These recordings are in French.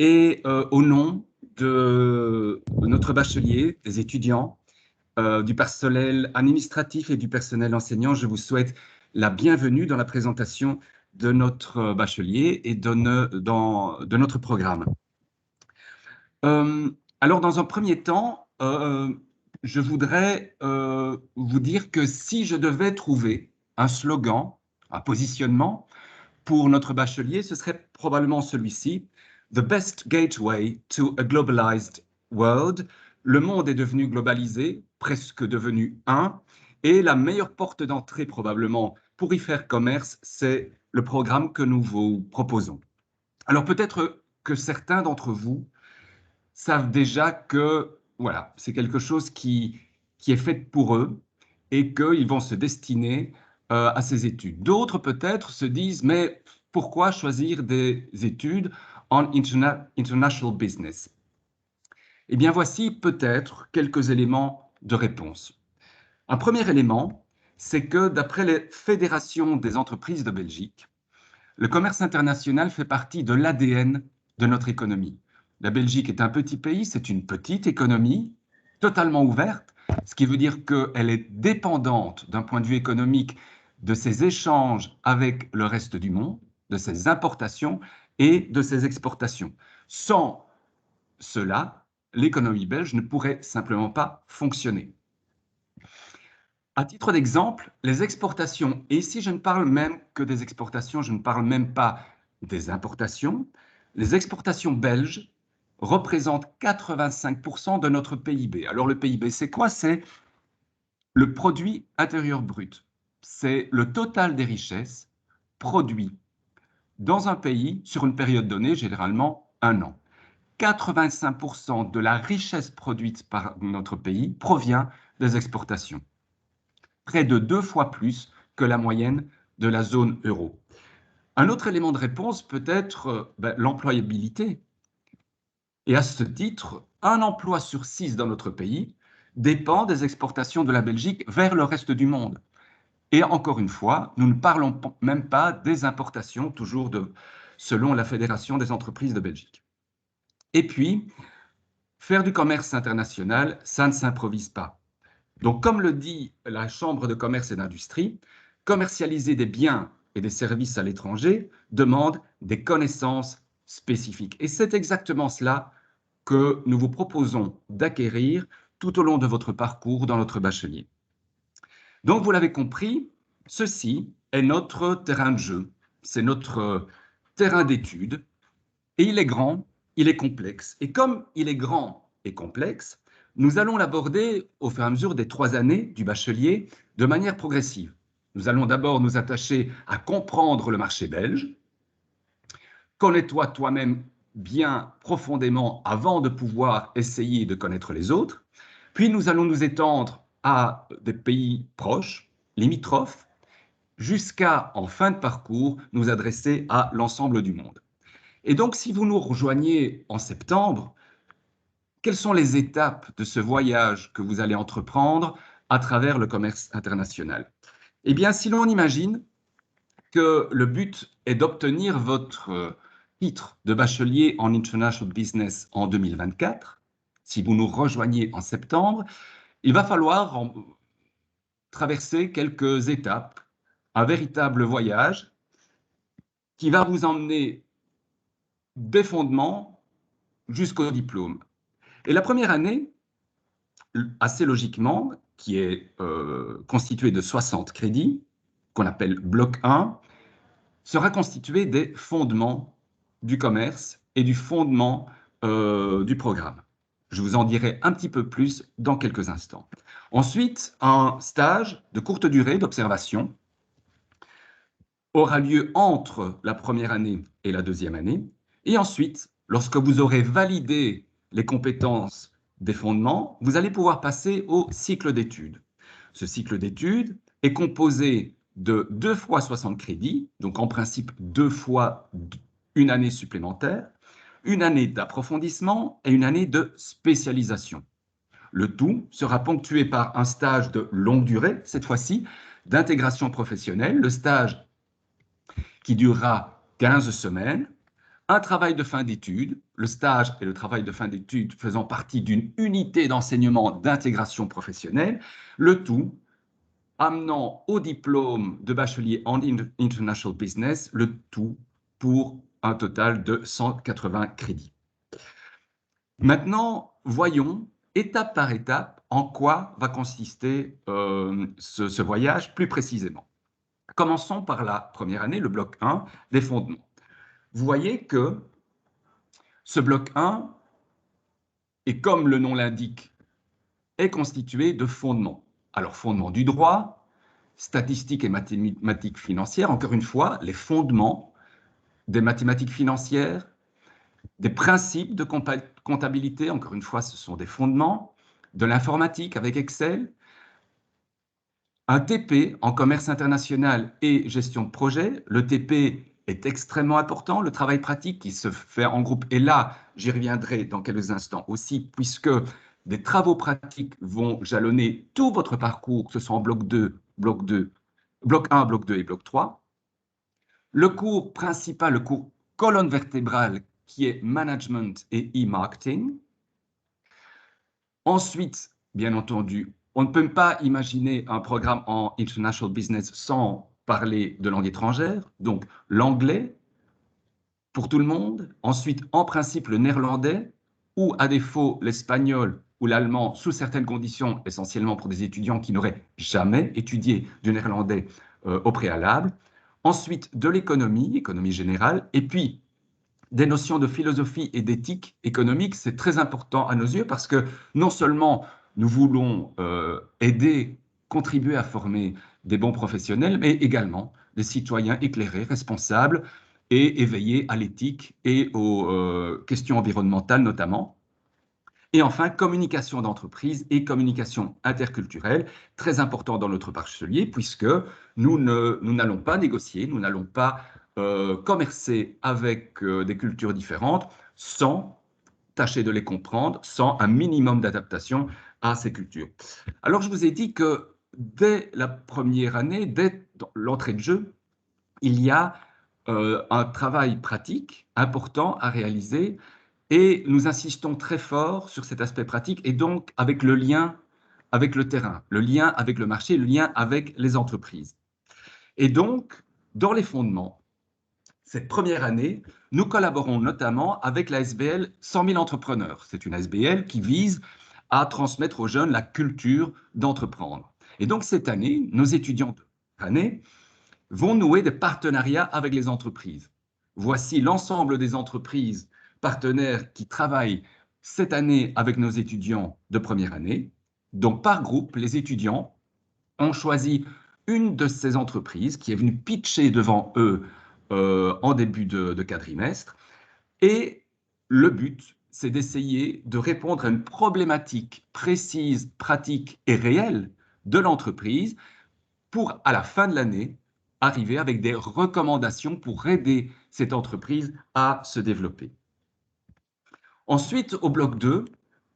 Et au nom de notre bachelier, des étudiants, du personnel administratif et du personnel enseignant, je vous souhaite la bienvenue dans la présentation de notre bachelier et de notre programme. Alors, dans un premier temps, je voudrais vous dire que si je devais trouver un slogan, un positionnement pour notre bachelier, ce serait probablement celui-ci: The best gateway to a globalized world. Le monde est devenu globalisé, presque devenu un, et la meilleure porte d'entrée probablement pour y faire commerce, c'est le programme que nous vous proposons. Alors peut-être que certains d'entre vous savent déjà que voilà, c'est quelque chose qui est fait pour eux et qu'ils vont se destiner à ces études. D'autres peut-être se disent, mais pourquoi choisir des études en international business? Eh bien, voici peut-être quelques éléments de réponse. Un premier élément, c'est que d'après les fédérations des entreprises de Belgique, le commerce international fait partie de l'ADN de notre économie. La Belgique est un petit pays, c'est une petite économie totalement ouverte, ce qui veut dire qu'elle est dépendante d'un point de vue économique de ses échanges avec le reste du monde, de ses importations et de ses exportations. Sans cela, l'économie belge ne pourrait simplement pas fonctionner. À titre d'exemple, les exportations, et ici je ne parle même que des exportations, je ne parle même pas des importations, les exportations belges représentent 85% de notre PIB. Alors le PIB, c'est quoi? C'est le produit intérieur brut. C'est le total des richesses produites dans un pays sur une période donnée, généralement un an. 85% de la richesse produite par notre pays provient des exportations, près de 2 fois plus que la moyenne de la zone euro. Un autre élément de réponse peut être l'employabilité. Et à ce titre, un emploi sur 6 dans notre pays dépend des exportations de la Belgique vers le reste du monde. Et encore une fois, nous ne parlons même pas des importations, toujours selon la Fédération des entreprises de Belgique. Et puis, faire du commerce international, ça ne s'improvise pas. Donc, comme le dit la Chambre de commerce et d'industrie, commercialiser des biens et des services à l'étranger demande des connaissances spécifiques. Et c'est exactement cela que nous vous proposons d'acquérir tout au long de votre parcours dans notre bachelier. Donc, vous l'avez compris, ceci est notre terrain de jeu, c'est notre terrain d'étude, et il est grand, il est complexe. Et comme il est grand et complexe, nous allons l'aborder au fur et à mesure des 3 années du bachelier de manière progressive. Nous allons d'abord nous attacher à comprendre le marché belge. Connais-toi toi-même bien profondément avant de pouvoir essayer de connaître les autres. Puis nous allons nous étendre à des pays proches, limitrophes, jusqu'à, en fin de parcours, nous adresser à l'ensemble du monde. Et donc, si vous nous rejoignez en septembre, quelles sont les étapes de ce voyage que vous allez entreprendre à travers le commerce international? Eh bien, si l'on imagine que le but est d'obtenir votre titre de bachelier en International Business en 2024, si vous nous rejoignez en septembre, il va falloir traverser quelques étapes, un véritable voyage qui va vous emmener des fondements jusqu'au diplôme. Et la première année, assez logiquement, qui est constituée de 60 crédits, qu'on appelle bloc 1, sera constituée des fondements du commerce et du fondement du programme. Je vous en dirai un petit peu plus dans quelques instants. Ensuite, un stage de courte durée d'observation aura lieu entre la première année et la deuxième année. Et ensuite, lorsque vous aurez validé les compétences des fondements, vous allez pouvoir passer au cycle d'études. Ce cycle d'études est composé de 2 fois 60 crédits, donc en principe 2 fois une année supplémentaire, une année d'approfondissement et une année de spécialisation. Le tout sera ponctué par un stage de longue durée, cette fois-ci, d'intégration professionnelle. Le stage qui durera 15 semaines, un travail de fin d'études, le stage et le travail de fin d'études faisant partie d'une unité d'enseignement d'intégration professionnelle, le tout amenant au diplôme de bachelier en International Business, le tout pour un total de 180 crédits. Maintenant, voyons étape par étape en quoi va consister ce voyage plus précisément. Commençons par la première année, le bloc 1, les fondements. Vous voyez que ce bloc 1, et comme le nom l'indique, est constitué de fondements. Alors, fondements du droit, statistiques et mathématiques financières, encore une fois, les fondements des mathématiques financières, des principes de comptabilité, encore une fois, ce sont des fondements, de l'informatique avec Excel, un TP en commerce international et gestion de projet. Le TP est extrêmement important, le travail pratique qui se fait en groupe. Et là, j'y reviendrai dans quelques instants aussi, puisque des travaux pratiques vont jalonner tout votre parcours, que ce soit en bloc 2, bloc 2, bloc 1, bloc 2 et bloc 3. Le cours principal, le cours colonne vertébrale, qui est management et e-marketing. Ensuite, bien entendu, on ne peut pas imaginer un programme en International Business sans parler de langue étrangère, donc l'anglais pour tout le monde. Ensuite, en principe, le néerlandais ou à défaut l'espagnol ou l'allemand sous certaines conditions, essentiellement pour des étudiants qui n'auraient jamais étudié du néerlandais au préalable. Ensuite, de l'économie, économie générale, et puis des notions de philosophie et d'éthique économique. C'est très important à nos yeux parce que non seulement nous voulons aider, contribuer à former des bons professionnels, mais également des citoyens éclairés, responsables et éveillés à l'éthique et aux questions environnementales notamment. Et enfin, communication d'entreprise et communication interculturelle, très important dans notre bachelier, puisque nous n'allons pas négocier, nous n'allons pas commercer avec des cultures différentes sans tâcher de les comprendre, sans un minimum d'adaptation à ces cultures. Alors, je vous ai dit que dès la première année, dès l'entrée de jeu, il y a un travail pratique important à réaliser et nous insistons très fort sur cet aspect pratique et donc avec le lien avec le terrain, le lien avec le marché, le lien avec les entreprises. Et donc, dans les fondements, cette première année, nous collaborons notamment avec la SBL 100 000 entrepreneurs. C'est une SBL qui vise à transmettre aux jeunes la culture d'entreprendre. Et donc, cette année, nos étudiants de l'année vont nouer des partenariats avec les entreprises. Voici l'ensemble des entreprises partenaires qui travaillent cette année avec nos étudiants de première année. Donc, par groupe, les étudiants ont choisi une de ces entreprises qui est venue pitcher devant eux en début de quadrimestre. Et le but, c'est d'essayer de répondre à une problématique précise, pratique et réelle de l'entreprise pour, à la fin de l'année, arriver avec des recommandations pour aider cette entreprise à se développer. Ensuite, au bloc 2,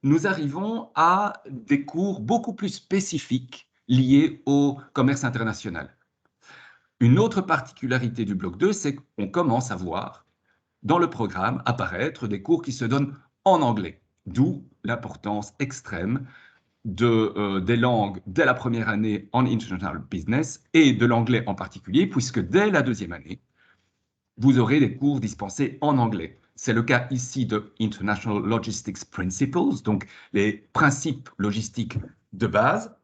nous arrivons à des cours beaucoup plus spécifiques liés au commerce international. Une autre particularité du bloc 2, c'est qu'on commence à voir dans le programme apparaître des cours qui se donnent en anglais, d'où l'importance extrême des langues dès la première année en International Business et de l'anglais en particulier, puisque dès la deuxième année, vous aurez des cours dispensés en anglais. C'est le cas ici de International Logistics Principles, donc les principes logistiques de base.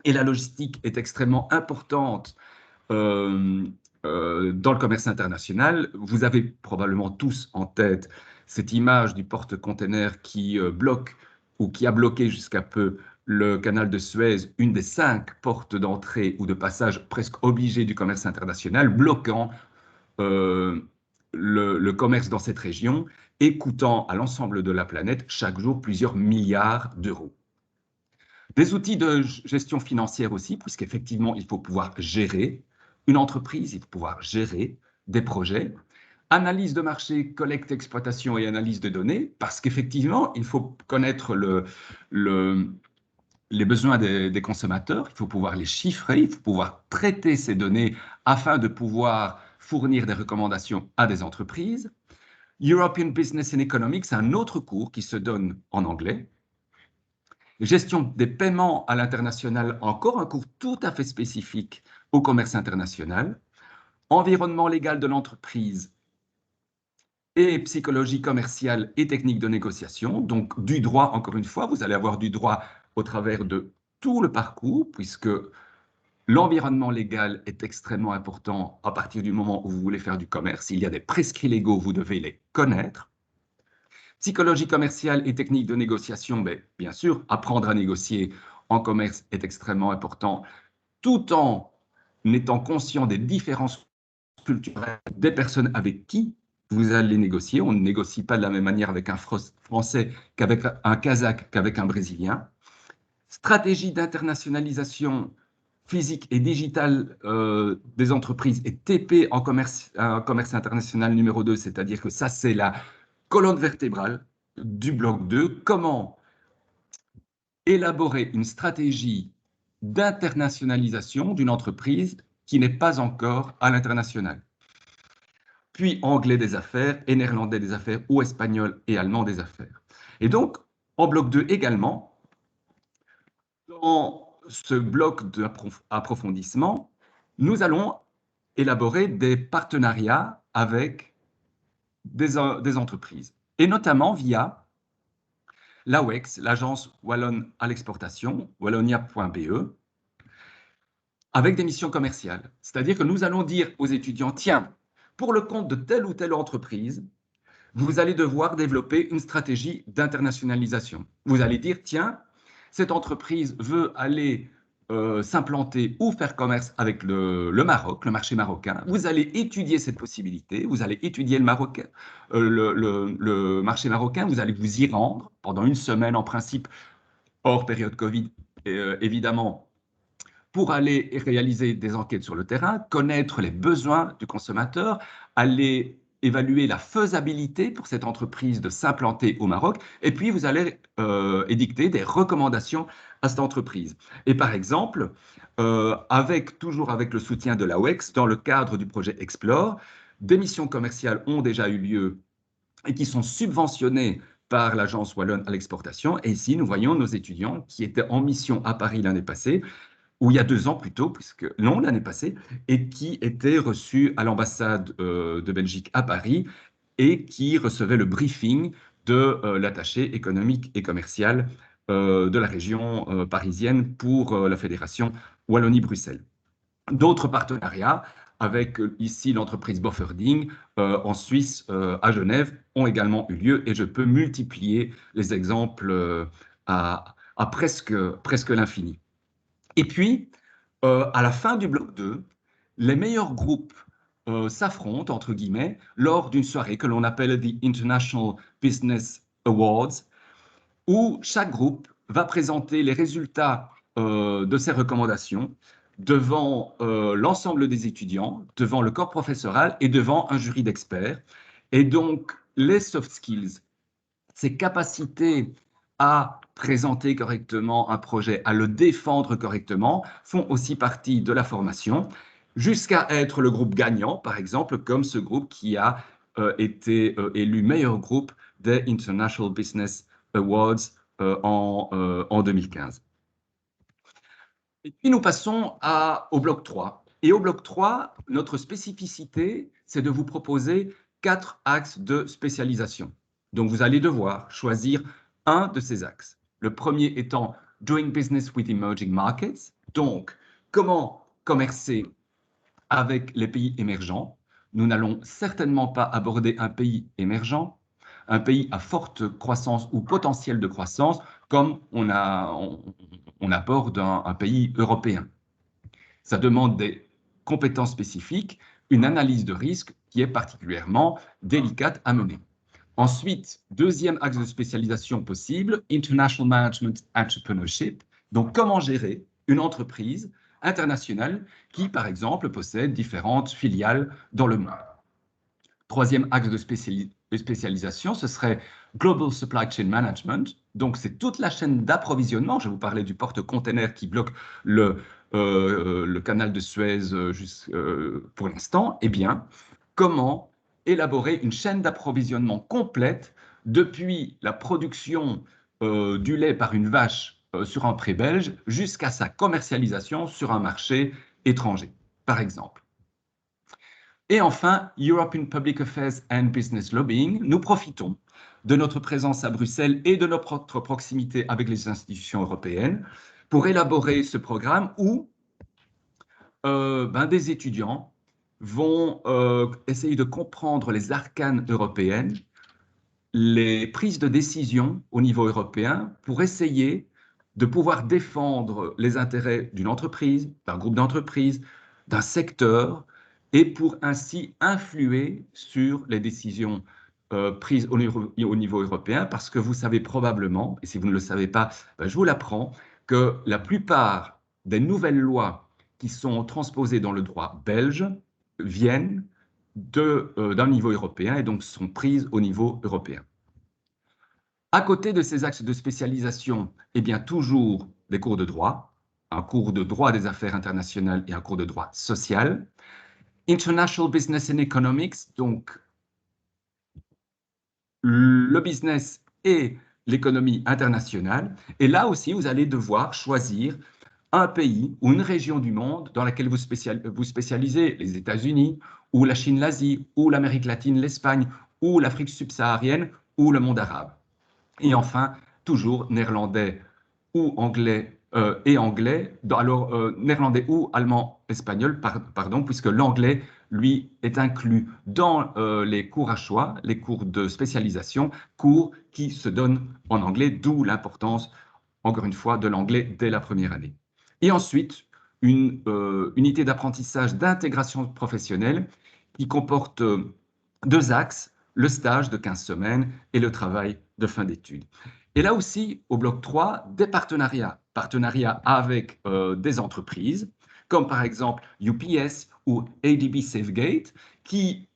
Et la logistique est extrêmement importante dans le commerce international. Vous avez probablement tous en tête cette image du porte-container qui bloque ou qui a bloqué jusqu'à peu le canal de Suez, une des 5 portes d'entrée ou de passage presque obligées du commerce international, bloquant le commerce dans cette région et coûtant à l'ensemble de la planète chaque jour plusieurs milliards d'euros. Des outils de gestion financière aussi, puisqu'effectivement, il faut pouvoir gérer une entreprise, il faut pouvoir gérer des projets. Analyse de marché, collecte, exploitation et analyse de données, parce qu'effectivement, il faut connaître les besoins des consommateurs, il faut pouvoir les chiffrer, il faut pouvoir traiter ces données afin de pouvoir fournir des recommandations à des entreprises. European Business and Economics, c'est un autre cours qui se donne en anglais. Gestion des paiements à l'international, encore un cours tout à fait spécifique au commerce international. Environnement légal de l'entreprise et psychologie commerciale et technique de négociation. Donc, du droit, encore une fois, vous allez avoir du droit au travers de tout le parcours, puisque l'environnement légal est extrêmement important à partir du moment où vous voulez faire du commerce. Il y a des prescrits légaux, vous devez les connaître. Psychologie commerciale et technique de négociation, mais bien sûr, apprendre à négocier en commerce est extrêmement important, tout en étant conscient des différences culturelles des personnes avec qui vous allez négocier. On ne négocie pas de la même manière avec un Français qu'avec un Kazakh, qu'avec un Brésilien. Stratégie d'internationalisation physique et digitale des entreprises et TP en commerce international numéro 2, c'est-à-dire que ça, c'est la colonne vertébrale du bloc 2. Comment élaborer une stratégie d'internationalisation d'une entreprise qui n'est pas encore à l'international. Puis anglais des affaires, et néerlandais des affaires, ou espagnol et allemand des affaires. Et donc, en bloc 2 également, dans ce bloc d'approfondissement, nous allons élaborer des partenariats avec des entreprises, et notamment via l'AWEX, l'Agence Wallonne à l'exportation, wallonia.be, avec des missions commerciales. C'est-à-dire que nous allons dire aux étudiants, tiens, pour le compte de telle ou telle entreprise, vous allez devoir développer une stratégie d'internationalisation. Vous allez dire, tiens, cette entreprise veut aller s'implanter ou faire commerce avec le Maroc, le marché marocain. Vous allez étudier cette possibilité, vous allez étudier le marché marocain, vous allez vous y rendre pendant une semaine en principe, hors période Covid, évidemment, pour aller réaliser des enquêtes sur le terrain, connaître les besoins du consommateur, aller évaluer la faisabilité pour cette entreprise de s'implanter au Maroc, et puis vous allez édicter des recommandations à cette entreprise. Et par exemple, toujours avec le soutien de l'AWEX, dans le cadre du projet Explore, des missions commerciales ont déjà eu lieu et qui sont subventionnées par l'Agence Wallonne à l'exportation. Et ici, nous voyons nos étudiants qui étaient en mission à Paris l'année passée, ou il y a 2 ans plutôt, non, l'année passée, et qui était reçu à l'ambassade de Belgique à Paris et qui recevait le briefing de l'attaché économique et commercial de la région parisienne pour la fédération Wallonie-Bruxelles. D'autres partenariats avec ici l'entreprise Bofferding en Suisse, à Genève, ont également eu lieu et je peux multiplier les exemples à presque l'infini. Et puis, à la fin du bloc 2, les meilleurs groupes s'affrontent, entre guillemets, lors d'une soirée que l'on appelle The International Business Awards, où chaque groupe va présenter les résultats de ses recommandations devant l'ensemble des étudiants, devant le corps professoral et devant un jury d'experts. Et donc, les soft skills, ces capacités à présenter correctement un projet, à le défendre correctement, font aussi partie de la formation, jusqu'à être le groupe gagnant, par exemple, comme ce groupe qui a été élu meilleur groupe des International Business Awards en 2015. Et puis nous passons au bloc 3. Et au bloc 3, notre spécificité, c'est de vous proposer 4 axes de spécialisation. Donc vous allez devoir choisir un de ces axes. Le premier étant Doing Business with Emerging Markets, donc comment commercer avec les pays émergents. Nous n'allons certainement pas aborder un pays émergent, un pays à forte croissance ou potentiel de croissance, comme on aborde un pays européen. Ça demande des compétences spécifiques, une analyse de risque qui est particulièrement délicate à mener. Ensuite, deuxième axe de spécialisation possible, International Management Entrepreneurship. Donc, comment gérer une entreprise internationale qui, par exemple, possède différentes filiales dans le monde. Troisième axe de spécialisation, ce serait Global Supply Chain Management. Donc, c'est toute la chaîne d'approvisionnement. Je vous parlais du porte-container qui bloque le canal de Suez pour l'instant. Eh bien, comment élaborer une chaîne d'approvisionnement complète depuis la production du lait par une vache sur un pré belge jusqu'à sa commercialisation sur un marché étranger, par exemple. Et enfin, European Public Affairs and Business Lobbying, nous profitons de notre présence à Bruxelles et de notre proximité avec les institutions européennes pour élaborer ce programme où des étudiants vont essayer de comprendre les arcanes européennes, les prises de décision au niveau européen pour essayer de pouvoir défendre les intérêts d'une entreprise, d'un groupe d'entreprises, d'un secteur, et pour ainsi influer sur les décisions prises au niveau européen, parce que vous savez probablement, et si vous ne le savez pas, je vous l'apprends, que la plupart des nouvelles lois qui sont transposées dans le droit belge viennent d'un niveau européen et donc sont prises au niveau européen. À côté de ces axes de spécialisation, eh bien toujours des cours de droit, un cours de droit des affaires internationales et un cours de droit social. International Business and Economics, donc le business et l'économie internationale. Et là aussi, vous allez devoir choisir un pays ou une région du monde dans laquelle vous spécialisez, les États-Unis, ou la Chine, l'Asie, ou l'Amérique latine, l'Espagne, ou l'Afrique subsaharienne, ou le monde arabe. Et enfin, toujours néerlandais ou anglais et anglais, alors néerlandais ou allemand, espagnol, pardon, puisque l'anglais, lui, est inclus dans les cours à choix, les cours de spécialisation, cours qui se donnent en anglais, d'où l'importance, encore une fois, de l'anglais dès la première année. Et ensuite, une unité d'apprentissage d'intégration professionnelle qui comporte deux axes, le stage de 15 semaines et le travail de fin d'études. Et là aussi, au bloc 3, des partenariats. Partenariats avec des entreprises, comme par exemple UPS ou ADB Safegate, qui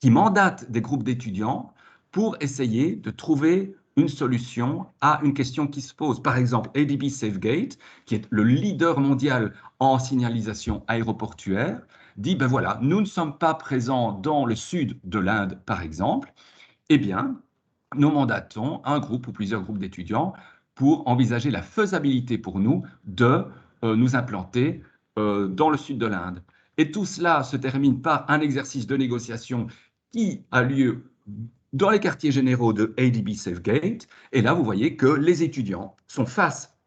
mandatent des groupes d'étudiants pour essayer de trouver une solution à une question qui se pose. Par exemple, ADB Safegate, qui est le leader mondial en signalisation aéroportuaire, dit, ben voilà, nous ne sommes pas présents dans le sud de l'Inde, par exemple, eh bien, nous mandatons un groupe ou plusieurs groupes d'étudiants pour envisager la faisabilité pour nous de nous implanter dans le sud de l'Inde. Et tout cela se termine par un exercice de négociation qui a lieu dans les quartiers généraux de ADB Safegate. Et là, vous voyez que les étudiants sont face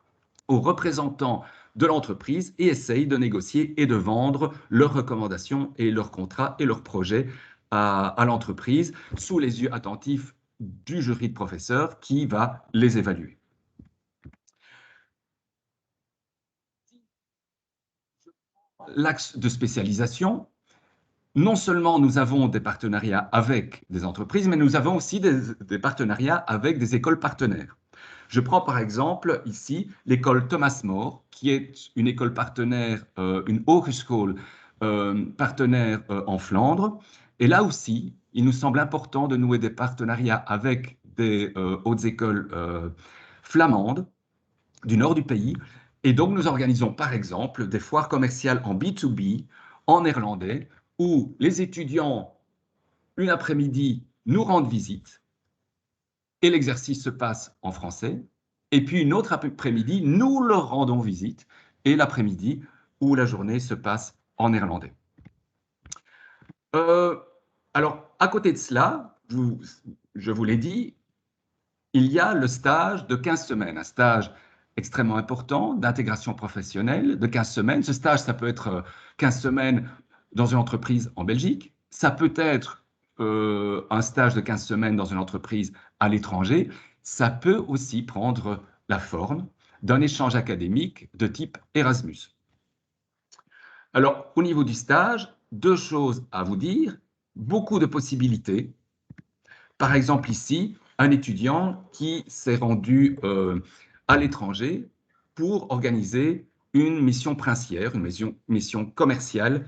aux représentants de l'entreprise et essayent de négocier et de vendre leurs recommandations et leurs contrats et leurs projets à l'entreprise sous les yeux attentifs du jury de professeurs qui va les évaluer. L'axe de spécialisation, non seulement nous avons des partenariats avec des entreprises, mais nous avons aussi des partenariats avec des écoles partenaires. Je prends par exemple ici l'école Thomas More, qui est une école partenaire, une hogeschool partenaire en Flandre. Et là aussi, il nous semble important de nouer des partenariats avec des hautes écoles flamandes du nord du pays. Et donc, nous organisons par exemple des foires commerciales en B2B, en néerlandais, où les étudiants, une après-midi, nous rendent visite et l'exercice se passe en français. Et puis une autre après-midi, nous leur rendons visite et l'après-midi ou la journée se passe en néerlandais. Alors, à côté de cela, je vous l'ai dit, il y a le stage de 15 semaines, un stage extrêmement important d'intégration professionnelle de 15 semaines. Ce stage, ça peut être 15 semaines dans une entreprise en Belgique, ça peut être un stage de 15 semaines dans une entreprise à l'étranger, ça peut aussi prendre la forme d'un échange académique de type Erasmus. Alors, au niveau du stage, deux choses à vous dire, beaucoup de possibilités. Par exemple, ici, un étudiant qui s'est rendu à l'étranger pour organiser une mission princière, une mission commerciale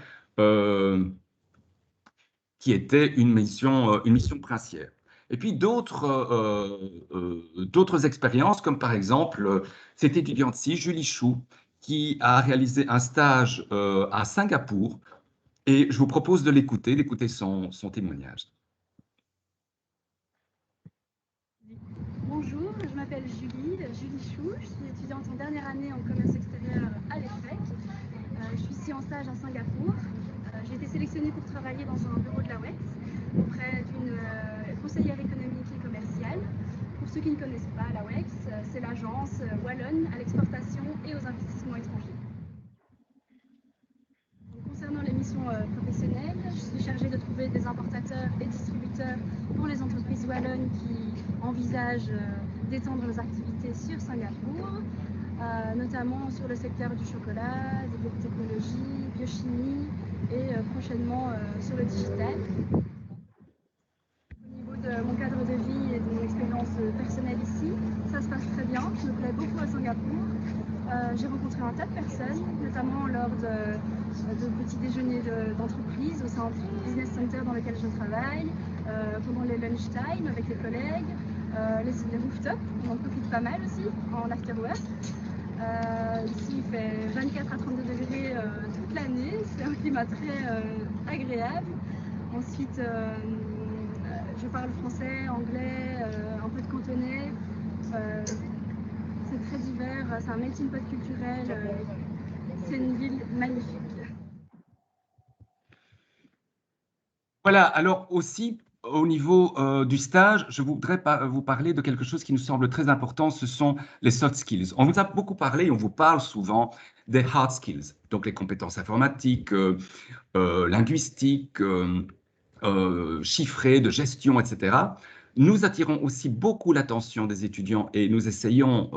qui était une mission princière. Et puis d'autres expériences, comme par exemple cette étudiante-ci, Julie Chou, qui a réalisé un stage à Singapour Et je vous propose de l'écouter, d'écouter son témoignage. Bonjour, je m'appelle Julie Chou, je suis étudiante en dernière année en commerce extérieur à l'ESSEC. Je suis ici en stage à Singapour. J'ai été sélectionnée pour travailler dans un bureau de la WEX auprès d'une conseillère économique et commerciale. Pour ceux qui ne connaissent pas la WEX, c'est l'agence wallonne à l'exportation et aux investissements étrangers. Concernant les missions professionnelles, je suis chargée de trouver des importateurs et distributeurs pour les entreprises wallonnes qui envisagent d'étendre leurs activités sur Singapour, notamment sur le secteur du chocolat, des biotechnologies, biochimie et prochainement sur le digital. Au niveau de mon cadre de vie et de mon expérience personnelle ici, ça se passe très bien, je me plais beaucoup à Singapour. J'ai rencontré un tas de personnes, notamment lors de petits déjeuners d'entreprise au sein du business center dans lequel je travaille, pendant les lunchtime avec les collègues, les rooftops, on en profite pas mal aussi en after work. Ici il fait 24 à 32 degrés toute l'année, c'est un climat très agréable. Ensuite, je parle français, anglais, un peu de cantonais. C'est très divers, c'est un melting pot culturel. C'est une ville magnifique. Voilà, alors aussi au niveau du stage, je voudrais vous parler de quelque chose qui nous semble très important, ce sont les soft skills. On vous a beaucoup parlé, on vous parle souvent des hard skills, donc les compétences informatiques, linguistiques, chiffrées, de gestion, etc. Nous attirons aussi beaucoup l'attention des étudiants et nous essayons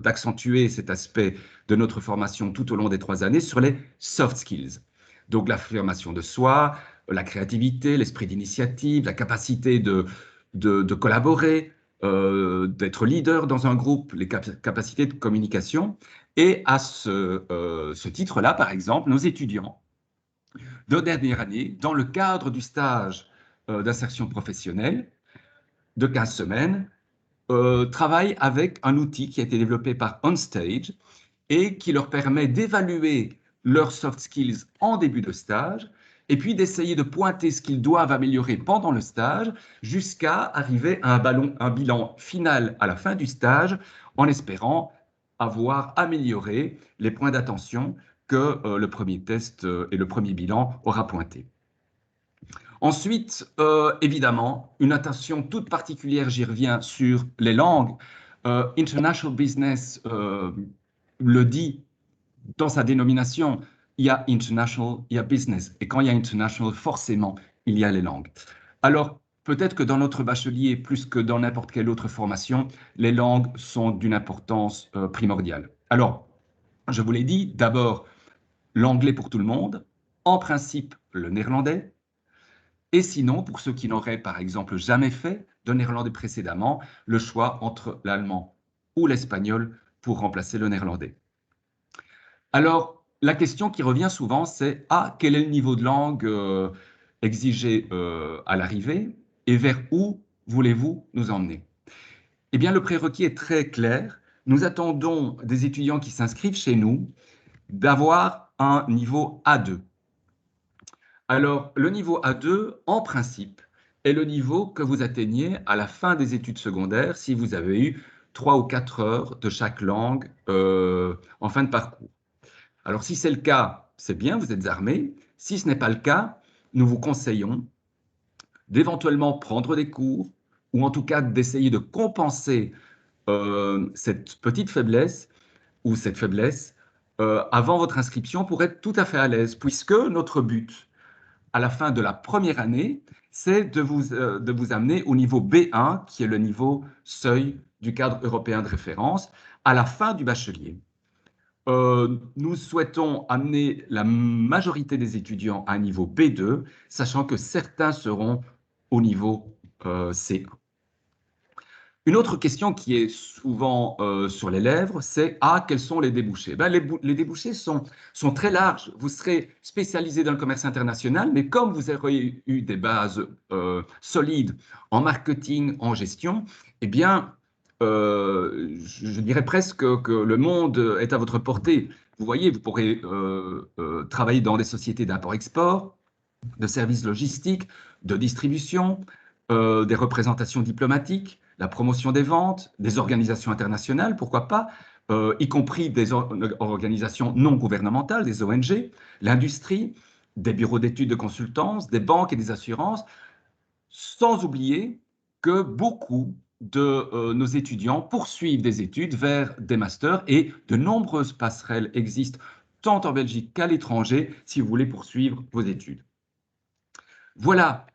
d'accentuer cet aspect de notre formation tout au long des 3 années sur les soft skills. Donc l'affirmation de soi, la créativité, l'esprit d'initiative, la capacité de collaborer, d'être leader dans un groupe, les capacités de communication. Et à ce titre-là, par exemple, nos étudiants de dernière année, dans le cadre du stage d'insertion professionnelle de 15 semaines, travaillent avec un outil qui a été développé par OnStage et qui leur permet d'évaluer leurs soft skills en début de stage et puis d'essayer de pointer ce qu'ils doivent améliorer pendant le stage jusqu'à arriver à un bilan final à la fin du stage en espérant avoir amélioré les points d'attention que le premier test et le premier bilan aura pointé. Ensuite, évidemment, une attention toute particulière, j'y reviens, sur les langues. International Business le dit dans sa dénomination, il y a international, il y a business. Et quand il y a international, forcément, il y a les langues. Alors, peut-être que dans notre bachelier, plus que dans n'importe quelle autre formation, les langues sont d'une importance primordiale. Alors, je vous l'ai dit, d'abord, l'anglais pour tout le monde, en principe, le néerlandais, et sinon, pour ceux qui n'auraient par exemple jamais fait de néerlandais précédemment, le choix entre l'allemand ou l'espagnol pour remplacer le néerlandais. Alors, la question qui revient souvent, c'est quel est le niveau de langue exigé à l'arrivée et vers où voulez-vous nous emmener? Eh bien, le prérequis est très clair. Nous attendons des étudiants qui s'inscrivent chez nous d'avoir un niveau A2. Alors, le niveau A2, en principe, est le niveau que vous atteignez à la fin des études secondaires si vous avez eu 3 ou 4 heures de chaque langue en fin de parcours. Alors, si c'est le cas, c'est bien, vous êtes armé. Si ce n'est pas le cas, nous vous conseillons d'éventuellement prendre des cours ou en tout cas d'essayer de compenser cette petite faiblesse ou cette faiblesse avant votre inscription pour être tout à fait à l'aise, puisque notre but à la fin de la première année, c'est de vous amener au niveau B1, qui est le niveau seuil du cadre européen de référence, à la fin du bachelier. Nous souhaitons amener la majorité des étudiants à un niveau B2, sachant que certains seront au niveau C1. Une autre question qui est souvent sur les lèvres, c'est quels sont les débouchés? Les débouchés sont très larges. Vous serez spécialisé dans le commerce international, mais comme vous aurez eu des bases solides en marketing, en gestion, eh bien, je dirais presque que le monde est à votre portée. Vous voyez, vous pourrez travailler dans des sociétés d'import-export, de services logistiques, de distribution, des représentations diplomatiques, la promotion des ventes, des organisations internationales, pourquoi pas, y compris des organisations non gouvernementales, des ONG, l'industrie, des bureaux d'études de consultance, des banques et des assurances, sans oublier que beaucoup de nos étudiants poursuivent des études vers des masters et de nombreuses passerelles existent tant en Belgique qu'à l'étranger si vous voulez poursuivre vos études. Voilà,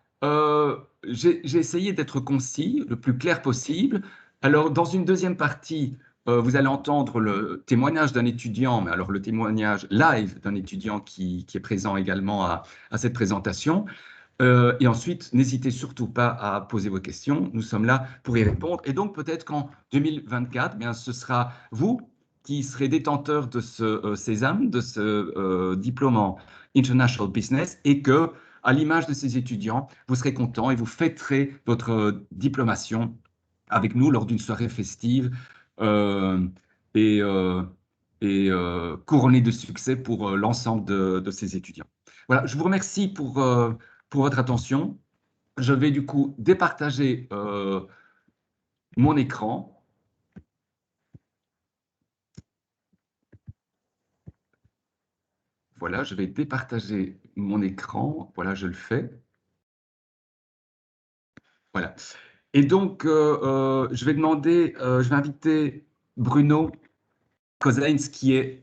j'ai essayé d'être concis, le plus clair possible. Alors, dans une deuxième partie, vous allez entendre le témoignage d'un étudiant, mais alors le témoignage live d'un étudiant qui est présent également à cette présentation. Et ensuite, n'hésitez surtout pas à poser vos questions. Nous sommes là pour y répondre. Et donc, peut-être qu'en 2024, bien, ce sera vous qui serez détenteur de ce sésame, de ce diplôme en International Business, et que, à l'image de ces étudiants, vous serez content et vous fêterez votre diplomation avec nous lors d'une soirée festive euh, et, euh, couronnée de succès pour l'ensemble de ces étudiants. Voilà, je vous remercie pour votre attention. Je vais du coup départager mon écran. Voilà, je vais départager mon écran. Voilà, je le fais. Voilà. Et donc, je vais demander, je vais inviter Bruno Cosains, qui est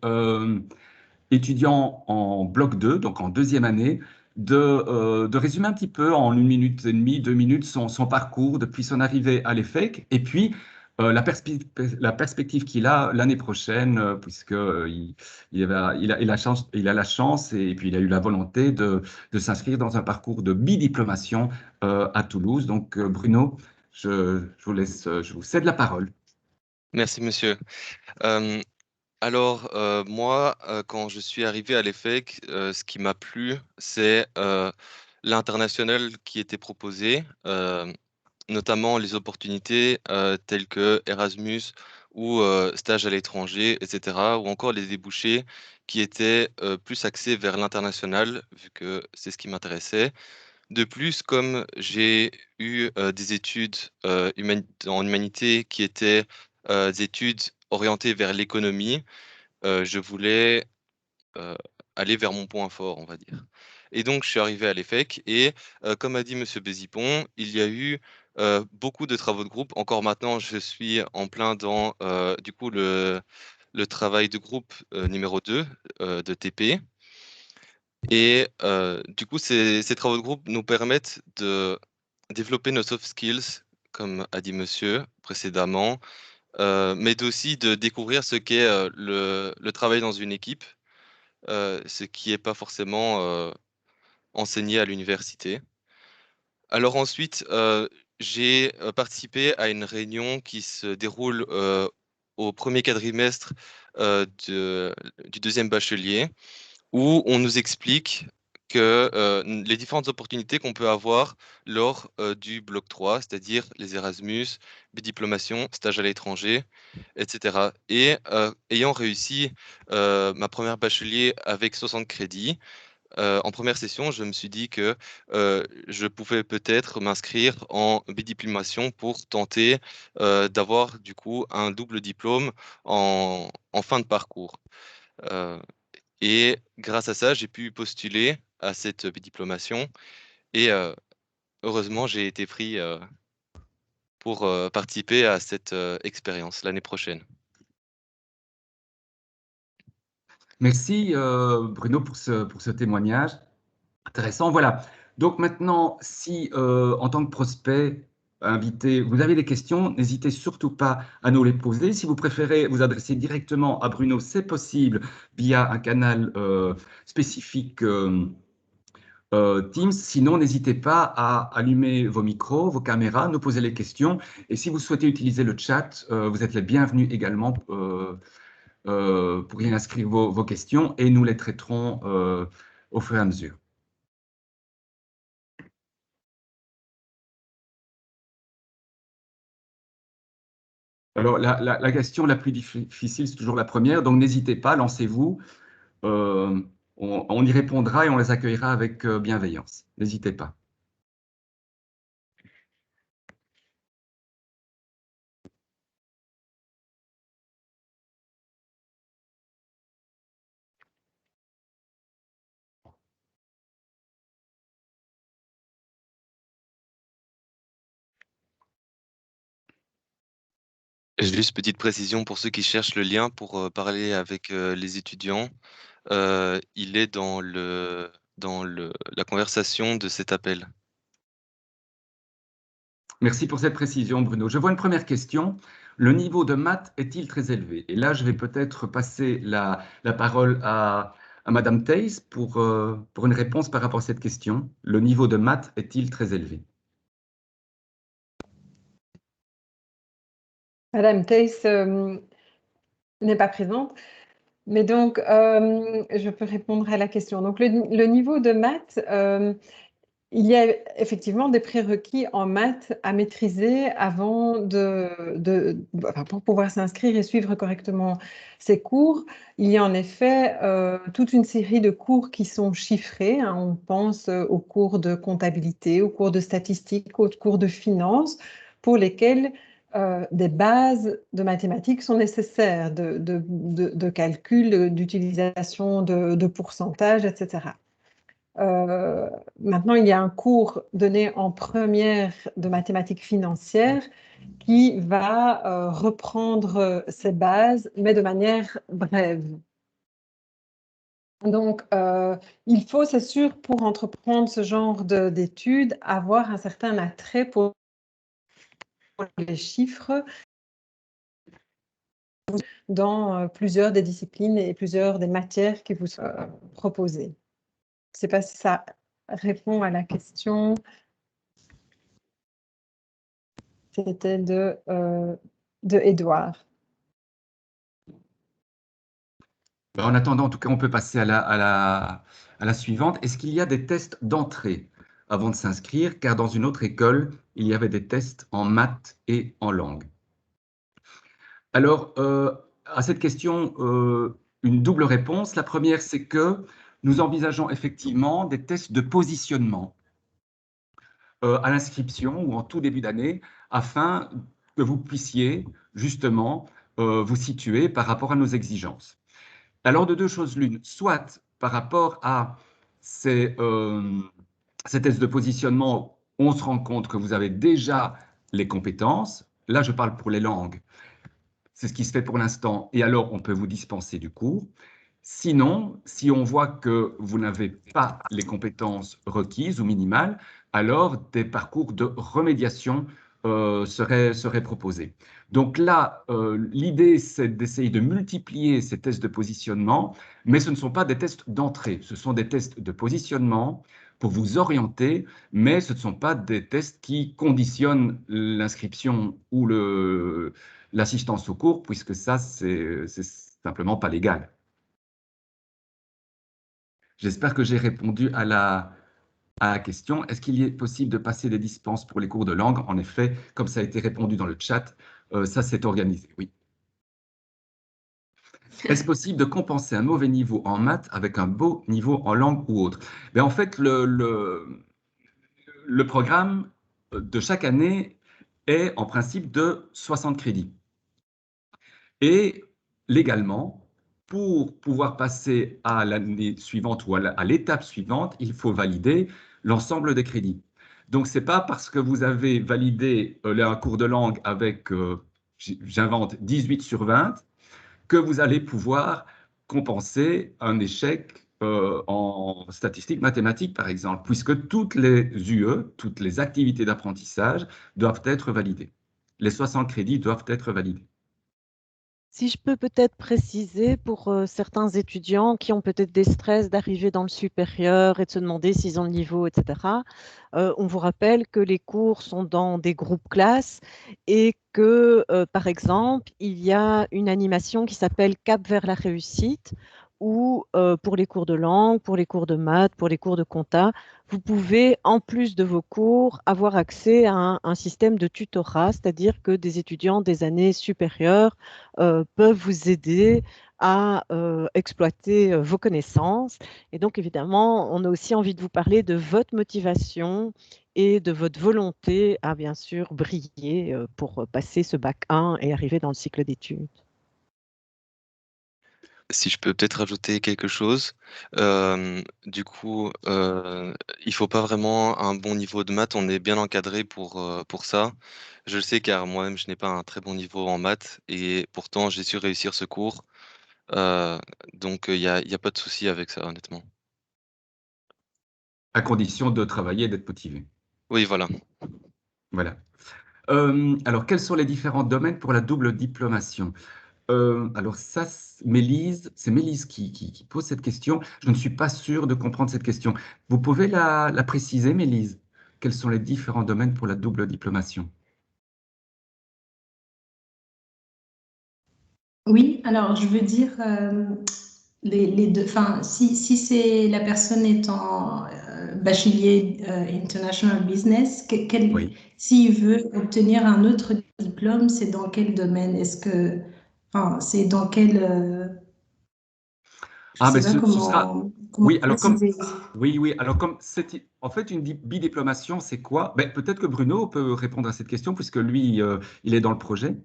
étudiant en bloc 2, donc en deuxième année, de résumer un petit peu en 1 minute et demie, 2 minutes, son parcours depuis son arrivée à l'EFEC, et puis la perspective qu'il a l'année prochaine, puisque il a la chance et puis il a eu la volonté de s'inscrire dans un parcours de bidiplomation à Toulouse. Donc, Bruno, je vous laisse, je vous cède la parole. Merci, monsieur. Euh, moi, quand je suis arrivé à l'EFEC, ce qui m'a plu, c'est l'international qui était proposé, notamment les opportunités telles que Erasmus ou stage à l'étranger, etc., ou encore les débouchés qui étaient plus axés vers l'international, vu que c'est ce qui m'intéressait. De plus, comme j'ai eu des études en humanité qui étaient des études orientées vers l'économie, je voulais euh, aller vers mon point fort, on va dire. Et donc, je suis arrivé à l'EFEC et, comme a dit Monsieur Bézipon, il y a eu beaucoup de travaux de groupe. Encore maintenant, je suis en plein dans du coup le travail de groupe numéro 2 de TP. Et du coup, ces travaux de groupe nous permettent de développer nos soft skills, comme a dit Monsieur précédemment, mais aussi de découvrir ce qu'est le travail dans une équipe, ce qui n'est pas forcément enseigné à l'université. Alors ensuite, j'ai participé à une réunion qui se déroule au premier quadrimestre du deuxième bachelier, où on nous explique que les différentes opportunités qu'on peut avoir lors du bloc 3, c'est-à-dire les Erasmus, bidiplomation, stage à l'étranger, etc. Et ayant réussi ma première bachelier avec 60 crédits, en première session, je me suis dit que je pouvais peut-être m'inscrire en bidiplomation pour tenter d'avoir du coup un double diplôme en fin de parcours. Euh, et grâce à ça, j'ai pu postuler à cette diplomation et heureusement, j'ai été pris pour participer à cette expérience l'année prochaine. Merci Bruno pour ce témoignage. Intéressant, voilà. Donc maintenant, si en tant que prospect invité, vous avez des questions, n'hésitez surtout pas à nous les poser. Si vous préférez vous adresser directement à Bruno, c'est possible via un canal spécifique Teams. Sinon, n'hésitez pas à allumer vos micros, vos caméras, nous poser les questions. Et si vous souhaitez utiliser le chat, vous êtes les bienvenus également pour y inscrire vos questions et nous les traiterons au fur et à mesure. Alors, la question la plus difficile, c'est toujours la première, donc n'hésitez pas, lancez-vous. on y répondra et on les accueillera avec bienveillance. N'hésitez pas. Juste petite précision pour ceux qui cherchent le lien pour parler avec les étudiants. Il est dans la conversation de cet appel. Merci pour cette précision, Bruno. Je vois une première question. Le niveau de maths est-il très élevé? Et là, je vais peut-être passer la parole à Madame Theys pour une réponse par rapport à cette question. Le niveau de maths est-il très élevé? Madame Theys n'est pas présente, mais donc je peux répondre à la question. Donc le niveau de maths, il y a effectivement des prérequis en maths à maîtriser avant pour pouvoir s'inscrire et suivre correctement ces cours. Il y a en effet toute une série de cours qui sont chiffrés, hein. On pense aux cours de comptabilité, aux cours de statistique, aux cours de finance, pour lesquels des bases de mathématiques sont nécessaires, de calcul, d'utilisation de pourcentages, etc. Maintenant, il y a un cours donné en première de mathématiques financières qui va reprendre ces bases, mais de manière brève. Donc, il faut, c'est sûr, pour entreprendre ce genre d'études, avoir un certain attrait pour les chiffres dans plusieurs des disciplines et plusieurs des matières qui vous sont proposées. Je ne sais pas si ça répond à la question. C'était de Édouard. En attendant, en tout cas, on peut passer à la suivante. Est-ce qu'il y a des tests d'entrée avant de s'inscrire? Car dans une autre école, il y avait des tests en maths et en langue. Alors, à cette question, une double réponse. La première, c'est que nous envisageons effectivement des tests de positionnement à l'inscription ou en tout début d'année, afin que vous puissiez justement vous situer par rapport à nos exigences. Alors, de deux choses l'une, soit par rapport à ces tests de positionnement, on se rend compte que vous avez déjà les compétences. Là, je parle pour les langues. C'est ce qui se fait pour l'instant. Et alors, on peut vous dispenser du cours. Sinon, si on voit que vous n'avez pas les compétences requises ou minimales, alors des parcours de remédiation seraient proposés. Donc là, l'idée, c'est d'essayer de multiplier ces tests de positionnement, mais ce ne sont pas des tests d'entrée, ce sont des tests de positionnement pour vous orienter, mais ce ne sont pas des tests qui conditionnent l'inscription ou l'assistance au cours, puisque ça, c'est simplement pas légal. J'espère que j'ai répondu à la question. Est-ce qu'il est possible de passer des dispenses pour les cours de langue? En effet, comme ça a été répondu dans le chat, ça s'est organisé, oui. Est-ce possible de compenser un mauvais niveau en maths avec un beau niveau en langue ou autre? Mais en fait, le programme de chaque année est en principe de 60 crédits. Et légalement, pour pouvoir passer à l'année suivante ou à l'étape suivante, il faut valider l'ensemble des crédits. Donc, ce n'est pas parce que vous avez validé un cours de langue avec, j'invente, 18 sur 20, que vous allez pouvoir compenser un échec en statistiques mathématiques, par exemple, puisque toutes les UE, toutes les activités d'apprentissage doivent être validées. Les 60 crédits doivent être validés. Si je peux peut-être préciser pour certains étudiants qui ont peut-être des stress d'arriver dans le supérieur et de se demander s'ils ont le niveau, etc., on vous rappelle que les cours sont dans des groupes classes et que, par exemple, il y a une animation qui s'appelle Cap vers la réussite, où pour les cours de langue, pour les cours de maths, pour les cours de compta, vous pouvez, en plus de vos cours, avoir accès à un système de tutorat, c'est-à-dire que des étudiants des années supérieures peuvent vous aider à exploiter vos connaissances. Et donc, évidemment, on a aussi envie de vous parler de votre motivation et de votre volonté à, bien sûr, briller pour passer ce bac 1 et arriver dans le cycle d'études. Si je peux peut-être rajouter quelque chose, du coup, il faut pas vraiment un bon niveau de maths, on est bien encadré pour ça. Je le sais car moi-même, je n'ai pas un très bon niveau en maths et pourtant, j'ai su réussir ce cours. Donc, il y a pas de souci avec ça, honnêtement. À condition de travailler et d'être motivé. Oui, voilà. Voilà. Alors, quels sont les différents domaines pour la double diplomation? Alors ça, c'est Mélise qui pose cette question. Je ne suis pas sûr de comprendre cette question. Vous pouvez la préciser, Mélise? Quels sont les différents domaines pour la double diplomation? Oui, alors je veux dire, les deux, enfin, si c'est la personne est en bachelier International Business, Oui. s'il veut obtenir un autre diplôme, c'est dans quel domaine? Enfin, c'est dans quel, je Ah, sais mais pas ce sera... comment Oui, alors comme... préciser. Oui, alors comme c'est en fait une bidiplomation, c'est quoi? Ben, peut-être que Bruno peut répondre à cette question puisque lui, il est dans le projet.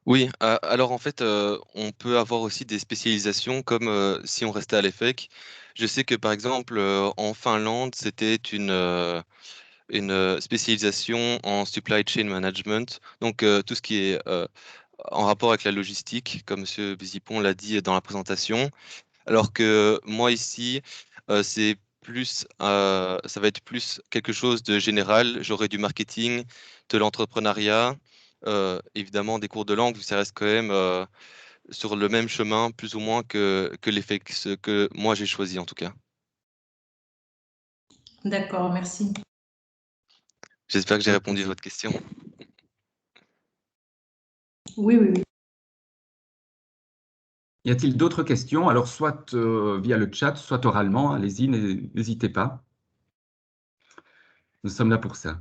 Oui, alors en fait, on peut avoir aussi des spécialisations comme si on restait à l'EFEC. Je sais que par exemple, en Finlande, c'était une spécialisation en supply chain management, donc tout ce qui est en rapport avec la logistique, comme Monsieur Bizipon l'a dit dans la présentation. Alors que moi ici, ça va être plus quelque chose de général. J'aurai du marketing, de l'entrepreneuriat, évidemment des cours de langue, ça reste quand même sur le même chemin, plus ou moins que l'effet ce que moi j'ai choisi en tout cas. D'accord, merci. J'espère que j'ai répondu à votre question. Oui, oui, oui. Y a-t-il d'autres questions? Alors, soit via le chat, soit oralement. Allez-y, n'hésitez pas. Nous sommes là pour ça.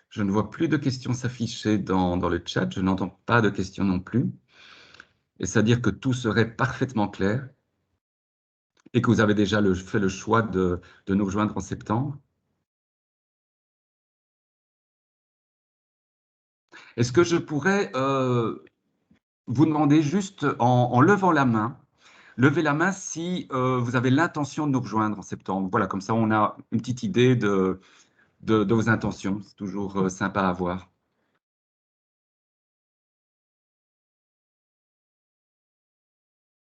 Je ne vois plus de questions s'afficher dans le chat. Je n'entends pas de questions non plus. Et c'est-à-dire que tout serait parfaitement clair et que vous avez déjà fait le choix de nous rejoindre en septembre. Est-ce que je pourrais vous demander juste en levant la main, levez la main si vous avez l'intention de nous rejoindre en septembre. Voilà, comme ça on a une petite idée de vos intentions. C'est toujours sympa à voir.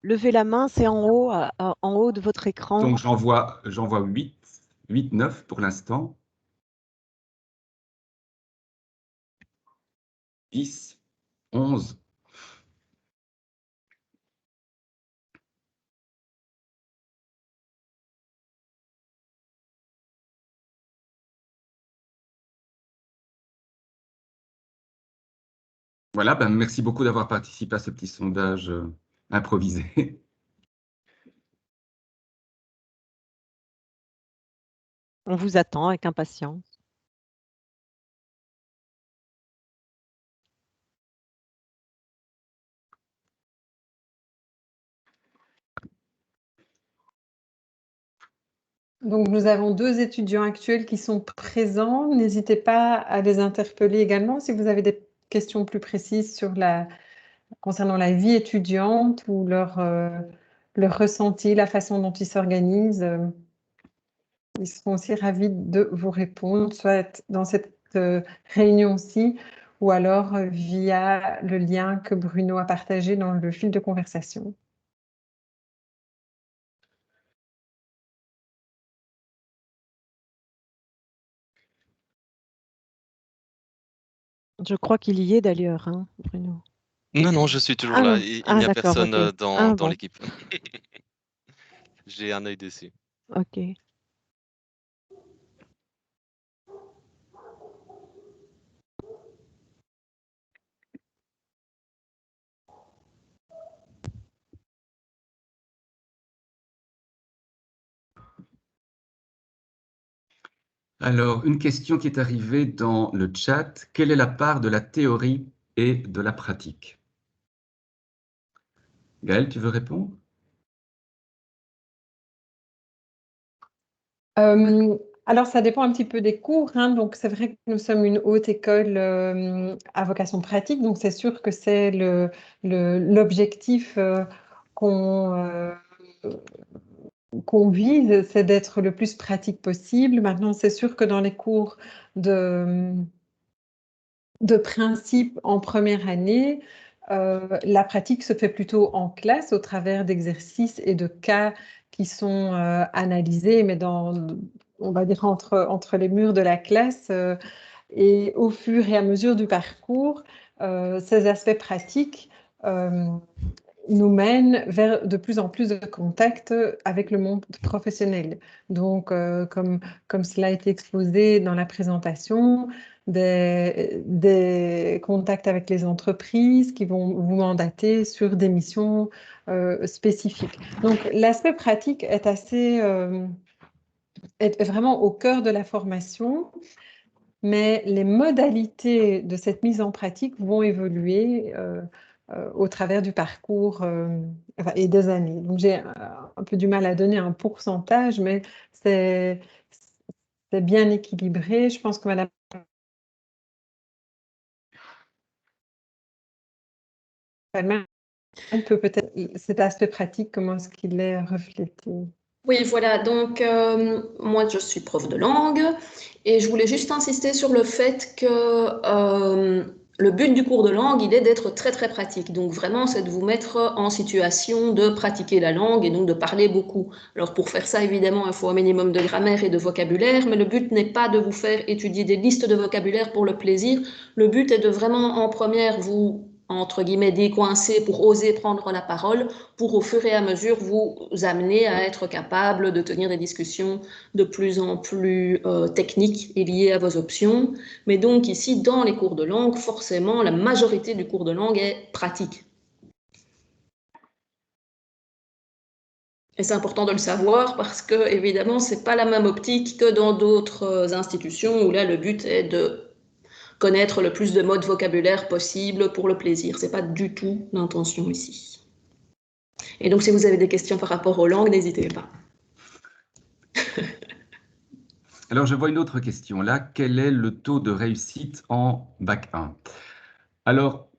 Levez la main, c'est en haut, en haut de votre écran. Donc j'en vois 8, 9 pour l'instant. 10, 11. Voilà, ben, merci beaucoup d'avoir participé à ce petit sondage improvisé. On vous attend avec impatience. Donc, nous avons 2 étudiants actuels qui sont présents. N'hésitez pas à les interpeller également si vous avez des questions plus précises concernant la vie étudiante ou leur ressenti, la façon dont ils s'organisent. Ils seront aussi ravis de vous répondre, soit dans cette réunion-ci ou alors via le lien que Bruno a partagé dans le fil de conversation. Je crois qu'il y est d'ailleurs, hein, Bruno. Non, non, je suis toujours Ah là. non. Il Ah n'y a d'accord, personne ok. dans Ah bon. l'équipe. j'ai un œil dessus. Ok. Alors, une question qui est arrivée dans le chat. Quelle est la part de la théorie et de la pratique? Gaëlle, tu veux répondre? Alors, ça dépend un petit peu des cours, hein. Donc, c'est vrai que nous sommes une haute école à vocation pratique. Donc, c'est sûr que c'est l'objectif qu'on vise, c'est d'être le plus pratique possible. Maintenant, c'est sûr que dans les cours de principe en première année, la pratique se fait plutôt en classe au travers d'exercices et de cas qui sont analysés, mais on va dire entre les murs de la classe. Et au fur et à mesure du parcours, ces aspects pratiques nous mènent vers de plus en plus de contacts avec le monde professionnel. Donc, comme cela a été exposé dans la présentation, des contacts avec les entreprises qui vont vous mandater sur des missions spécifiques. Donc, l'aspect pratique est est vraiment au cœur de la formation, mais les modalités de cette mise en pratique vont évoluer au travers du parcours et des années. Donc, j'ai un peu du mal à donner un pourcentage, mais c'est bien équilibré. Je pense que Madame Palmer peut peut-être cet aspect pratique, comment est-ce qu'il est reflété? Oui, voilà. Donc, moi, je suis prof de langue et je voulais juste insister sur le fait que le but du cours de langue, il est d'être très, très pratique. Donc, vraiment, c'est de vous mettre en situation de pratiquer la langue et donc de parler beaucoup. Alors, pour faire ça, évidemment, il faut un minimum de grammaire et de vocabulaire, mais le but n'est pas de vous faire étudier des listes de vocabulaire pour le plaisir. Le but est de vraiment, en première, vous entre guillemets, décoincer pour oser prendre la parole, pour au fur et à mesure vous amener à être capable de tenir des discussions de plus en plus techniques et liées à vos options. Mais donc ici, dans les cours de langue, forcément, la majorité du cours de langue est pratique. Et c'est important de le savoir parce que, évidemment, c'est pas la même optique que dans d'autres institutions où là, le but est de connaître le plus de mots de vocabulaire possible pour le plaisir. C'est pas du tout l'intention ici. Et donc, si vous avez des questions par rapport aux langues, n'hésitez pas. Alors, je vois une autre question là. Quel est le taux de réussite en Bac 1? Alors,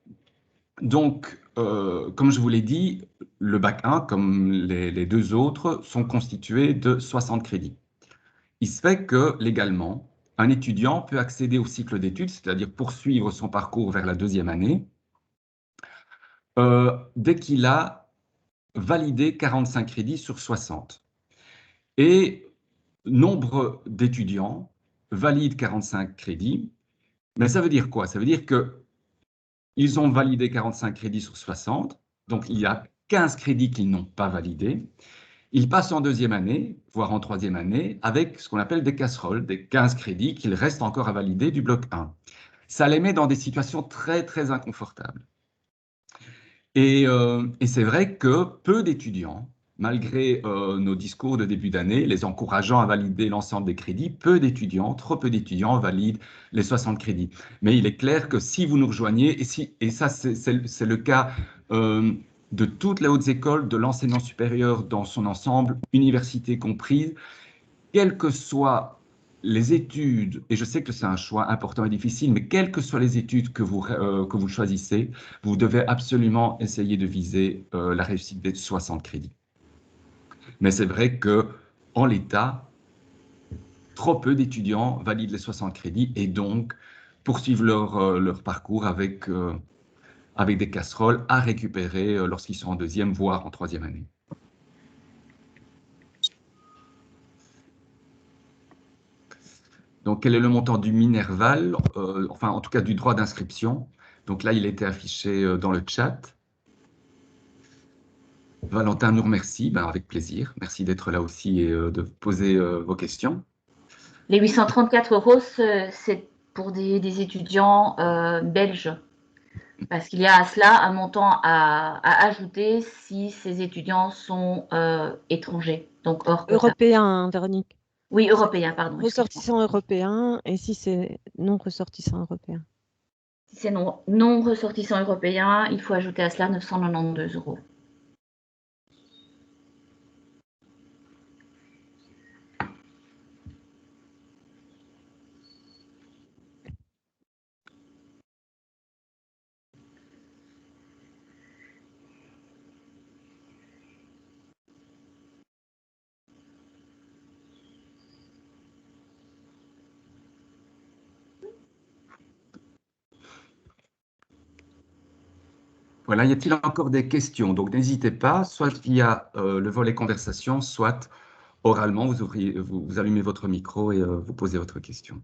donc, comme je vous l'ai dit, le Bac 1, comme les deux autres, sont constitués de 60 crédits. Il se fait que, légalement, un étudiant peut accéder au cycle d'études, c'est-à-dire poursuivre son parcours vers la deuxième année, dès qu'il a validé 45 crédits sur 60. Et nombre d'étudiants valident 45 crédits, mais ça veut dire quoi? Ça veut dire qu'ils ont validé 45 crédits sur 60, donc il y a 15 crédits qu'ils n'ont pas validés. Ils passent en deuxième année, voire en troisième année, avec ce qu'on appelle des casseroles, des 15 crédits qu'il reste encore à valider du bloc 1. Ça les met dans des situations très, très inconfortables. Et c'est vrai que peu d'étudiants, malgré nos discours de début d'année, les encourageant à valider l'ensemble des crédits, trop peu d'étudiants valident les 60 crédits. Mais il est clair que si vous nous rejoignez, et ça c'est le cas de toutes les hautes écoles, de l'enseignement supérieur dans son ensemble, université comprise, quelles que soient les études, et je sais que c'est un choix important et difficile, mais quelles que soient les études que vous choisissez, vous devez absolument essayer de viser la réussite des 60 crédits. Mais c'est vrai qu'en l'état, trop peu d'étudiants valident les 60 crédits et donc poursuivent leur parcours avec des casseroles à récupérer lorsqu'ils sont en deuxième, voire en troisième année. Donc, quel est le montant du Minerval, enfin, en tout cas, du droit d'inscription? Donc là, il était affiché dans le chat. Valentin nous remercie, ben, avec plaisir. Merci d'être là aussi et de poser vos questions. Les 834 €, c'est pour des étudiants belges. Parce qu'il y a à cela un montant à ajouter si ces étudiants sont étrangers, donc hors quota. Européen, Véronique. Oui, européens, pardon. Ressortissant européen, et si c'est non ressortissant européen? Si c'est non ressortissant européen, il faut ajouter à cela 992 €. Voilà, y a-t-il encore des questions? Donc n'hésitez pas, soit via le volet conversation, soit oralement, vous allumez votre micro et vous posez votre question.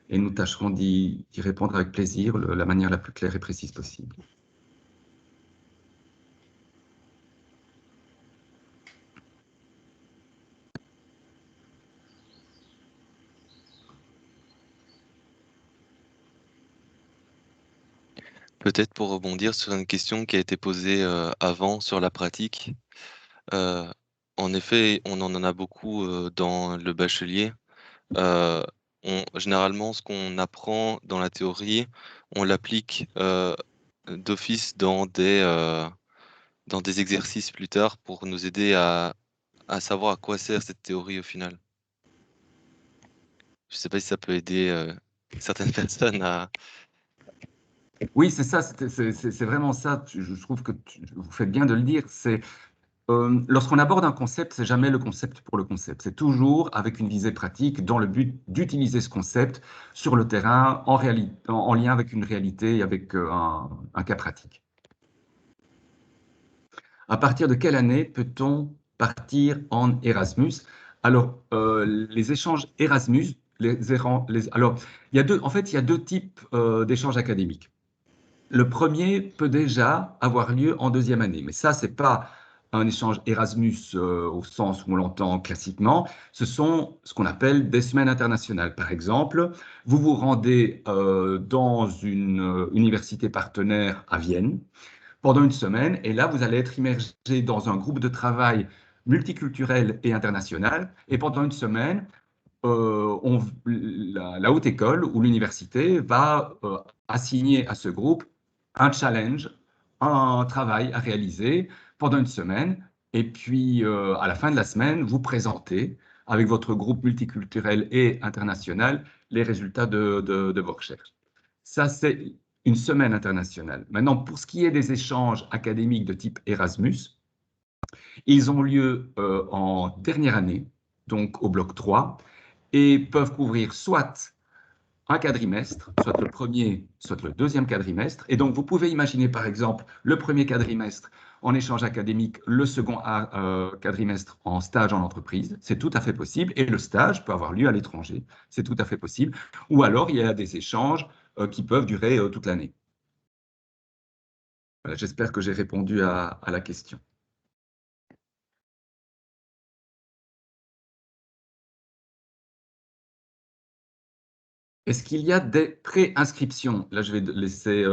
Et nous tâcherons d'y répondre avec plaisir, la manière la plus claire et précise possible. Peut-être pour rebondir sur une question qui a été posée avant sur la pratique. En effet, on en a beaucoup dans le bachelier. Généralement, ce qu'on apprend dans la théorie, on l'applique d'office dans des exercices plus tard pour nous aider à savoir à quoi sert cette théorie au final. Je ne sais pas si ça peut aider certaines personnes à... Oui, c'est ça, c'est vraiment ça. Je trouve que vous faites bien de le dire. Lorsqu'on aborde un concept, c'est jamais le concept pour le concept. C'est toujours avec une visée pratique, dans le but d'utiliser ce concept sur le terrain, en lien avec une réalité et avec un cas pratique. À partir de quelle année peut-on partir en Erasmus? Alors, les échanges Erasmus, alors, en fait, il y a deux types d'échanges académiques. Le premier peut déjà avoir lieu en deuxième année, mais ça, c'est pas un échange Erasmus au sens où on l'entend classiquement. Ce sont ce qu'on appelle des semaines internationales. Par exemple, vous vous rendez dans une université partenaire à Vienne pendant une semaine, et là, vous allez être immergé dans un groupe de travail multiculturel et international, et pendant une semaine, la haute école ou l'université va assigner à ce groupe un challenge, un travail à réaliser pendant une semaine. Et puis, à la fin de la semaine, vous présentez avec votre groupe multiculturel et international les résultats de vos recherches. Ça, c'est une semaine internationale. Maintenant, pour ce qui est des échanges académiques de type Erasmus, ils ont lieu en dernière année, donc au bloc 3, et peuvent couvrir soit un quadrimestre, soit le premier, soit le deuxième quadrimestre. Et donc, vous pouvez imaginer, par exemple, le premier quadrimestre en échange académique, le second quadrimestre en stage en entreprise. C'est tout à fait possible. Et le stage peut avoir lieu à l'étranger. C'est tout à fait possible. Ou alors, il y a des échanges qui peuvent durer toute l'année. Voilà, j'espère que j'ai répondu à la question. Est-ce qu'il y a des préinscriptions? Là, je vais laisser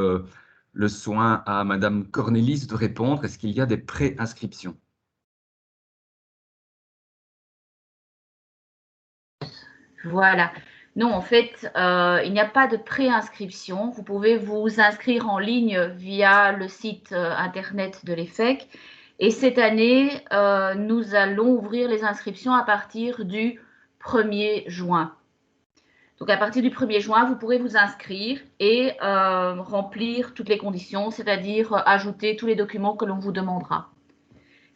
le soin à Madame Cornélis de répondre. Est-ce qu'il y a des préinscriptions? Voilà. Non, en fait, il n'y a pas de préinscription. Vous pouvez vous inscrire en ligne via le site internet de l'EFEC. Et cette année, nous allons ouvrir les inscriptions à partir du 1er juin. Donc, à partir du 1er juin, vous pourrez vous inscrire et remplir toutes les conditions, c'est-à-dire ajouter tous les documents que l'on vous demandera.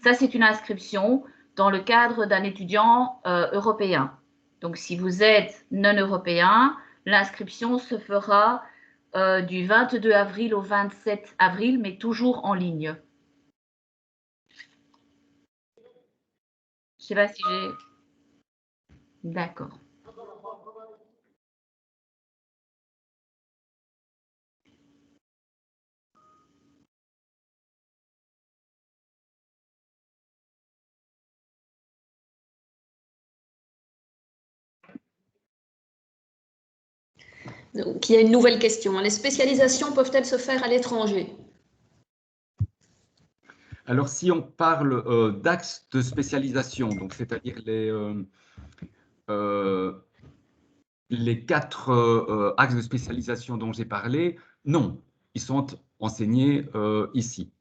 Ça, c'est une inscription dans le cadre d'un étudiant européen. Donc, si vous êtes non européen, l'inscription se fera du 22 avril au 27 avril, mais toujours en ligne. Je ne sais pas si j'ai... D'accord. Donc, il y a une nouvelle question. Les spécialisations peuvent-elles se faire à l'étranger? Alors, si on parle d'axes de spécialisation, donc c'est-à-dire les 4 axes de spécialisation dont j'ai parlé, non, ils sont enseignés ici.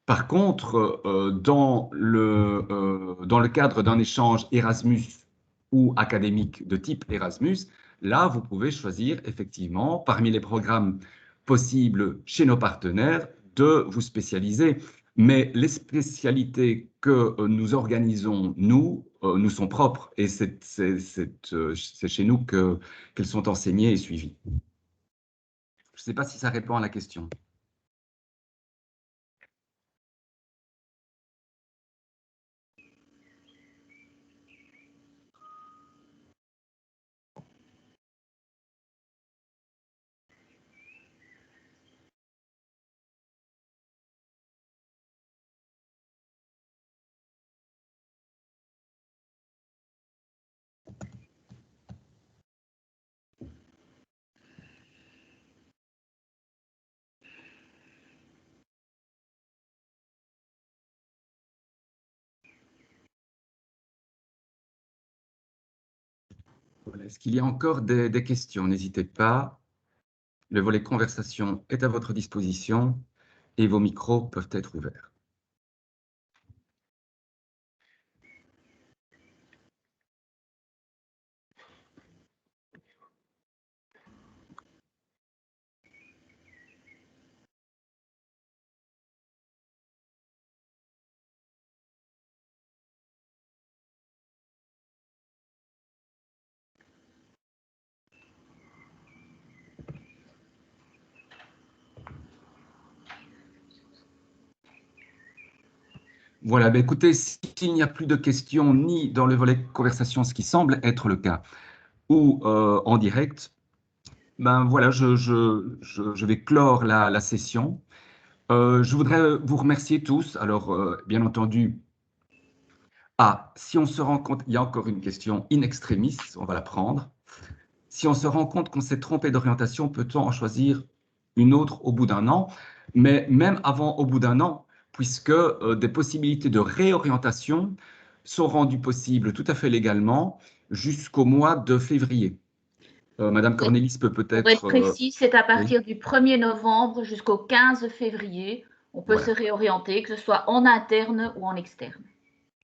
Par contre, dans le cadre d'un échange Erasmus ou académique de type Erasmus, là, vous pouvez choisir effectivement, parmi les programmes possibles chez nos partenaires, de vous spécialiser. Mais les spécialités que nous organisons, nous sont propres et c'est chez nous qu'elles sont enseignées et suivies. Je ne sais pas si ça répond à la question. Voilà. Est-ce qu'il y a encore des questions? N'hésitez pas. Le volet conversation est à votre disposition et vos micros peuvent être ouverts. Voilà, ben écoutez, s'il n'y a plus de questions ni dans le volet conversation, ce qui semble être le cas, ou en direct, ben voilà, je vais clore la session. Je voudrais vous remercier tous. Alors, bien entendu, si on se rend compte, il y a encore une question in extremis, on va la prendre. Si on se rend compte qu'on s'est trompé d'orientation, peut-on en choisir une autre au bout d'un an? Mais même avant, au bout d'un an, puisque des possibilités de réorientation sont rendues possibles tout à fait légalement jusqu'au mois de février. Madame Cornelis peut peut-être... Pour être précis, c'est à partir oui. du 1er novembre jusqu'au 15 février. On peut se réorienter, que ce soit en interne ou en externe.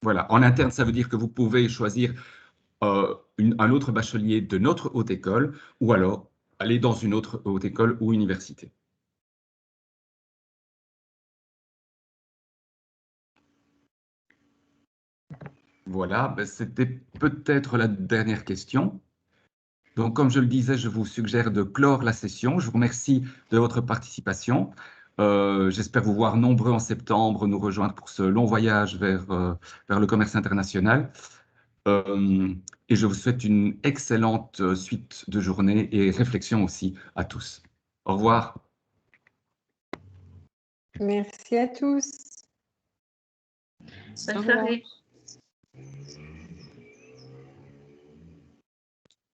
Voilà, en interne, ça veut dire que vous pouvez choisir un autre bachelier de notre haute école ou alors aller dans une autre haute école ou université. Voilà, ben c'était peut-être la dernière question. Donc, comme je le disais, je vous suggère de clore la session. Je vous remercie de votre participation. J'espère vous voir nombreux en septembre, nous rejoindre pour ce long voyage vers le commerce international. Et je vous souhaite une excellente suite de journée et réflexion aussi à tous. Au revoir. Merci à tous. Bonne soirée.